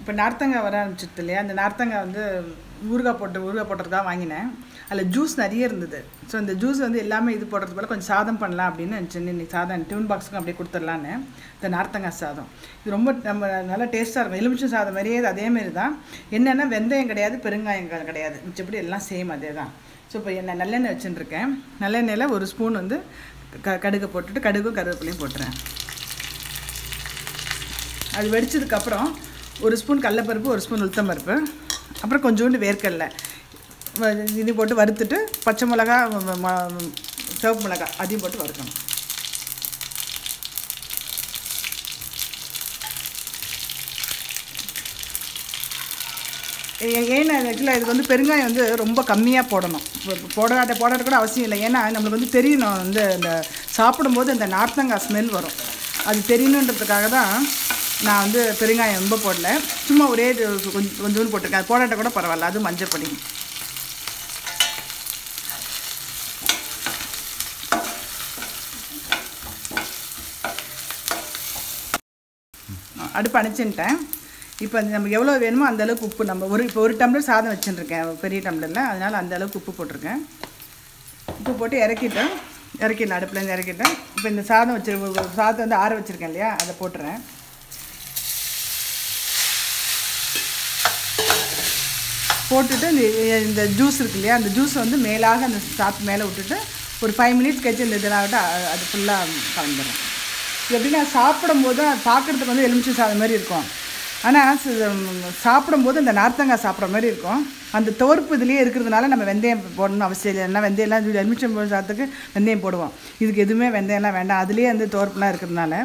இப்போ நார்த்தங்காய் வர ஆரம்பிச்சிட்டு இல்லையா, அந்த நார்த்தங்காய் வந்து ஊறுகாய் போட்டுறதுக்காக வாங்கினேன். அதில் ஜூஸ் நிறைய இருந்தது. ஸோ அந்த ஜூஸ் வந்து எல்லாமே இது போடுறது போல் கொஞ்சம் சாதம் பண்ணலாம் அப்படின்னு நினச்சேன். இன்னைக்கு சாதம் டிஃபன் பாக்ஸுக்கும் அப்படியே கொடுத்துடலான்னு இந்த நார்த்தங்காய் சாதம். இது ரொம்ப நம்ம நல்லா டேஸ்ட்டாக இருக்கும். எலுமிச்சை சாதம் மாதிரியே அதேமாரி தான். என்னென்னா வெந்தயம் கிடையாது, பெருங்காயம் கிடையாது, மிச்சப்படி எல்லாம் சேம் அதே தான். ஸோ இப்போ நல்லெண்ணெய் வச்சுட்டுருக்கேன். நல்லெண்ணெயில் ஒரு ஸ்பூன் வந்து கடுகு போட்டுட்டு கடுகும் கருவேப்பிலையும் போட்டுறேன். அது வெடிச்சதுக்கப்புறம் ஒரு ஸ்பூன் கடலைப்பருப்பு, ஒரு ஸ்பூன் உளுத்தம்பருப்பு, அப்புறம் கொஞ்சோண்டு வேர்க்கடலை இது போட்டு வறுத்துட்டு பச்சை மிளகா, சிவப்பு மிளகா அதையும் போட்டு வறுக்கணும். ஏன்னா ஆக்சுவலாக இதுக்கு வந்து பெருங்காயம் வந்து ரொம்ப கம்மியாக போடணும். போடுறது கூட அவசியம் இல்லை. ஏன்னா நம்மளுக்கு வந்து தெரியணும், வந்து இந்த சாப்பிடும்போது இந்த நார்த்தங்காய் ஸ்மெல் வரும். அது தெரியணுன்றதுக்காக தான் நான் வந்து பெருங்காயம் ரொம்ப போடல. சும்மா ஒரே கொஞ்சோண்டு போட்டிருக்கேன். அது போடாட்ட கூட பரவாயில்ல. அது மஞ்சள் பொடி. அடுப்பு அணைச்சின்ட்டேன். இப்போ நமக்கு எவ்வளோ வேணுமோ அந்தளவுக்கு உப்பு, நம்ம இப்போ ஒரு டம்ளர் சாதம் வச்சுருக்கேன் பெரிய டம்ளரில், அதனால் அந்தளவுக்கு உப்பு போட்டிருக்கேன். உப்பு போட்டு இறக்கிட்டேன். அடுப்புலேருந்து இறக்கிட்டேன். இப்போ இந்த சாதத்தை வந்து ஆற வச்சுருக்கேன் இல்லையா, அதை போட்டுறேன். போட்டுட்டு இந்த ஜூஸ் இருக்கு இல்லையா, அந்த ஜூஸை வந்து மேலாக அந்த சாத்து மேலே விட்டுட்டு ஒரு 5 மினிட்ஸ் கழிச்சு இந்த இதெல்லாம் அது ஃபுல்லாக கலந்துடும். இது எப்படின்னா சாப்பிடும்போது தான் பார்க்குறதுக்கு வந்து எலுமிச்சை சாதம் மாதிரி இருக்கும். ஆனால் சாப்பிடும்போது இந்த நார்த்தங்காய் சாப்பிட்ற மாதிரி இருக்கும். அந்த தோற்பு இதுலேயே இருக்கிறதுனால நம்ம வெந்தயம் போடணும்னு அவசியம் இல்லை. ஏன்னா வெந்தயம்லாம் எலுமிச்சம் சாதத்துக்கு வெந்தயம் போடுவோம். இதுக்கு எதுவுமே வெந்தயம்லாம் வேண்டாம். அதுலேயே வந்து தோற்புலாம் இருக்கிறதுனால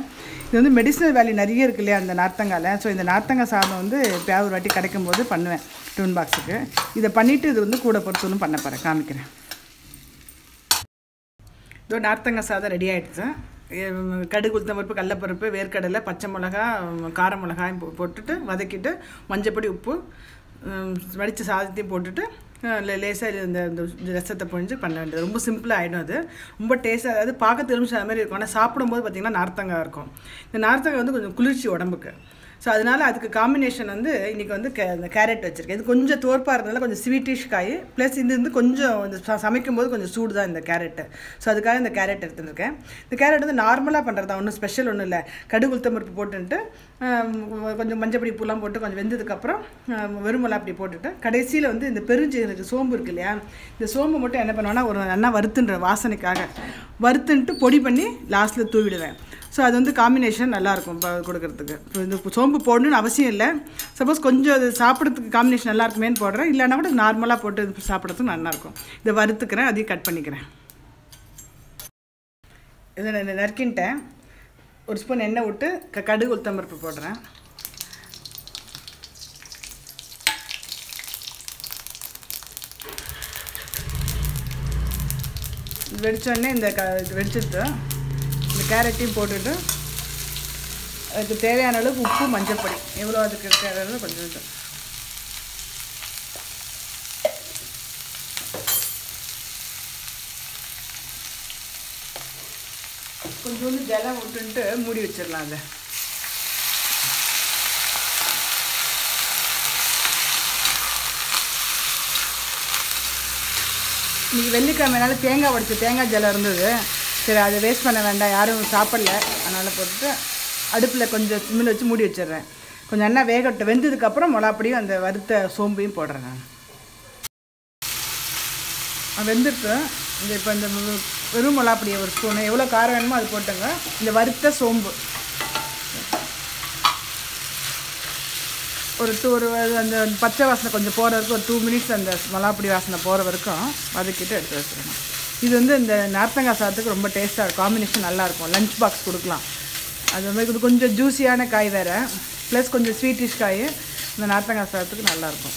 இது வந்து மெடிசினல் வேல்யூ நிறைய இருக்கு இல்லையா அந்த நார்த்தங்காயில். ஸோ இந்த நார்த்தங்காய் சாதம் வந்து எப்போயாவது ஒரு வாட்டி கிடைக்கும்போது பண்ணுவேன் டிஃபன் பாக்ஸுக்கு. இதை பண்ணிவிட்டு இது வந்து கூட பொறுத்தவரைக்கும் பண்ண போகிறேன், காமிக்கிறேன். இதோ நார்த்தங்காய் சாதம் ரெடி ஆகிடுச்சு. கடுகு, உளுத்தம்பருப்பு, கடலைப்பருப்பு, வேர்க்கடலை, பச்சை மிளகா, கார மிளகாயும் போட்டுட்டு வதக்கிட்டு மஞ்சப்பொடி, உப்பு, வடித்த சாதத்தையும் போட்டுட்டு லேசாக இந்த ரசத்தை பொழிஞ்சு பண்ண வேண்டியது. ரொம்ப சிம்பிளாக ஆகிடும். அது ரொம்ப டேஸ்ட்டாக, அதாவது பார்க்க தெரிஞ்சு அது மாதிரி இருக்கும். ஆனால் சாப்பிடும்போது பார்த்திங்கன்னா நார்த்தங்காய் இருக்கும். இந்த நார்த்தங்காய் வந்து கொஞ்சம் குளிர்ச்சி உடம்புக்கு. ஸோ அதனால் அதுக்கு காம்பினேஷன் வந்து இன்றைக்கி வந்து இந்த கேரட் வச்சுருக்கேன். இது கொஞ்சம் தோற்பாக இருந்ததுனால கொஞ்சம் ஸ்வீட்டிஷ் காய், ப்ளஸ் இது வந்து கொஞ்சம் இந்த சமைக்கும் போது கொஞ்சம் சூடு தான் இந்த கேரட்டு. ஸோ அதுக்காக இந்த கேரட் எடுத்துருக்கேன். இந்த கேரட் வந்து நார்மலாக பண்ணுறது தான், ஒன்றும் ஸ்பெஷல் ஒன்றும் இல்லை. கடுகு, உளுத்தம்பருப்பு போட்டுட்டு கொஞ்சம் மஞ்சப்பொடி, பூலாம் போட்டு கொஞ்சம் வெந்ததுக்கப்புறம் வெறுமலாம் அப்படி போட்டுட்டு கடைசியில் வந்து இந்த பெருஞ்சீரகம் சோம்பு இருக்கு இல்லையா, இந்த சோம்பு மட்டும் என்ன பண்ணுவேன்னா ஒரு நல்லா வறுத்துன்ற வாசனைக்காக வறுத்துன்ட்டு பொடி பண்ணி லாஸ்ட்டில் தூவிடுவேன். ஸோ அது வந்து காம்பினேஷன் நல்லாயிருக்கும் கொடுக்குறதுக்கு. ஸோ இந்த சோம்பு போடணுன்னு அவசியம் இல்லை. சப்போஸ் கொஞ்சம் அது சாப்பிட்றதுக்கு காம்பினேஷன் நல்லா இருக்குமேன்னு போடுறேன். இல்லைன்னா கூட நார்மலாக போட்டு சாப்பிட்றதுக்கு நல்லாயிருக்கும். இதை வறுத்துக்கிறேன், அதையும் கட் பண்ணிக்கிறேன். இதை நான் நறுக்கின்ட்டேன். ஒரு ஸ்பூன் எண்ணெய் விட்டு கடுகு, உளுத்தம்பருப்பு போடுறேன். வெடிச்சோடனே இந்த வெடிச்சிட்டு இந்த கேரட்டையும் போட்டுட்டு அதுக்கு தேவையான அளவுக்கு உப்பு, மஞ்சள் பொடி எவ்வளோ அதுக்கு தேவையான கொஞ்சம் கொஞ்சோண்டு ஜலம் விட்டுன்ட்டு மூடி வச்சிடலாம். அதை இன்றைக்கி வெள்ளிக்கிழமைனால தேங்காய் உடைச்சி தேங்காய் ஜலம் இருந்தது. சரி, அதை வேஸ்ட் பண்ண வேண்டாம், யாரும் சாப்பிடல, அதனால் போட்டுட்டு அடுப்பில் கொஞ்சம் சிம்மில் வச்சு மூடி வச்சிடுறேன். கொஞ்சம் எண்ணெய் வேகட்டும். வெந்ததுக்கப்புறம் மிளகாப்பொடியும் அந்த வறுத்த சோம்பையும் போடுறேன். நான் வெந்துட்டு இந்த இப்போ இந்த வெறும் மிளகாப்பொடியை ஒரு ஸ்பூனு, எவ்வளோ காரம் வேணுமோ அது போட்டுங்க. இந்த வறுத்த சோம்பு ஒரு அந்த பச்சை வாசனை கொஞ்சம் போகிற வரைக்கும் ஒரு 2 மினிட்ஸ் அந்த மிளகாப்பொடி வாசனை போகிற வரைக்கும் வதக்கிட்டு எடுத்து வச்சுருக்கணும். இது வந்து இந்த நார்த்தங்காய் சாதத்துக்கு ரொம்ப டேஸ்ட்டாக இருக்கும். காம்பினேஷன் நல்லாயிருக்கும். லஞ்ச் பாக்ஸ் கொடுக்கலாம். அது மாதிரி இது கொஞ்சம் ஜூஸியான காய் வேறு, ப்ளஸ் கொஞ்சம் ஸ்வீட்டிஷ் காய். இந்த நார்த்தங்காய் சாதத்துக்கு நல்லாயிருக்கும்.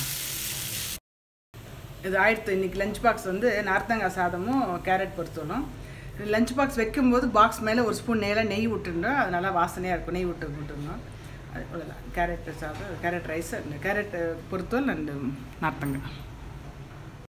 இது ஆயிடுத்து. இன்றைக்கி லஞ்ச் பாக்ஸ் வந்து நார்த்தங்காய் சாதமும் கேரட் பொறுத்தணும். லஞ்ச் பாக்ஸ் வைக்கும்போது பாக்ஸ் மேலே ஒரு ஸ்பூன் நெய் விட்டுருந்தோம். அது நல்லா வாசனையாக இருக்கும். நெய் விட்டுருந்தோம். அது அவ்வளோதான். கேரட் சாதம், கேரட் ரைஸ், கேரட் பொறுத்தல் அண்டு நார்த்தங்காய்.